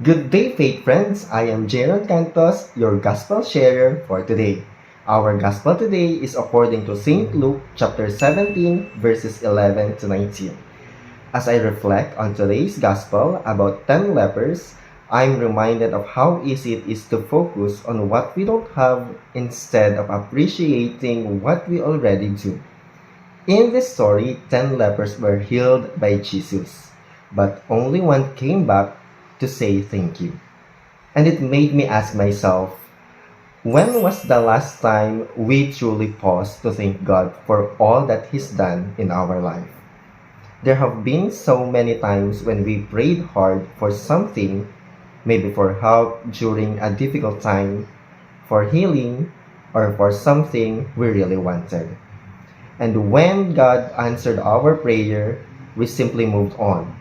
Good day, faith friends. I am Jaron Cantos, your gospel sharer for today. Our gospel today is according to St. Luke chapter 17, verses 11 to 19. As I reflect on today's gospel about 10 lepers, I'm reminded of how easy it is to focus on what we don't have instead of appreciating what we already do. In this story, 10 lepers were healed by Jesus, but only one came back to say thank you. And it made me ask myself, when was the last time we truly paused to thank God for all that He's done in our life? There have been so many times when we prayed hard for something, maybe for help during a difficult time, for healing, or for something we really wanted. And when God answered our prayer, we simply moved on.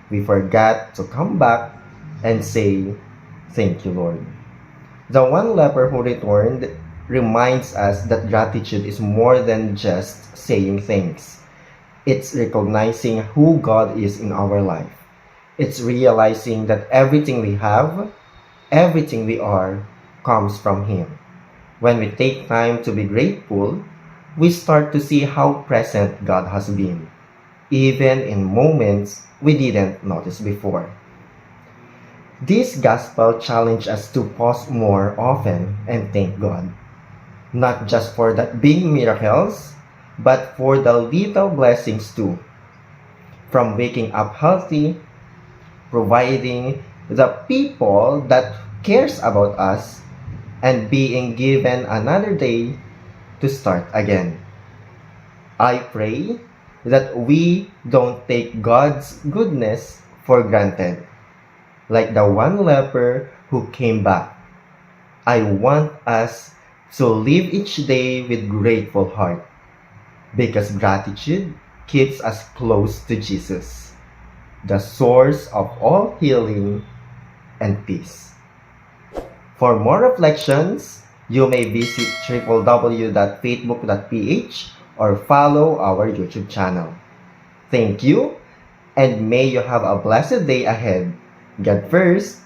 We forgot to come back and say, thank you, Lord. The one leper who returned reminds us that gratitude is more than just saying thanks. It's recognizing who God is in our life. It's realizing that everything we have, everything we are, comes from Him. When we take time to be grateful, we start to see how present God has been, even in moments we didn't notice before. This gospel challenges us to pause more often and thank God, not just for the big miracles, but for the little blessings too. From waking up healthy, providing the people that cares about us, and being given another day to start again. I pray that we don't take God's goodness for granted, like the one leper who came back. I want us to live each day with grateful heart, because gratitude keeps us close to Jesus, the source of all healing and peace. For more reflections, you may visit www.faithbook.ph or follow our YouTube channel. Thank you, and may you have a blessed day ahead. God first.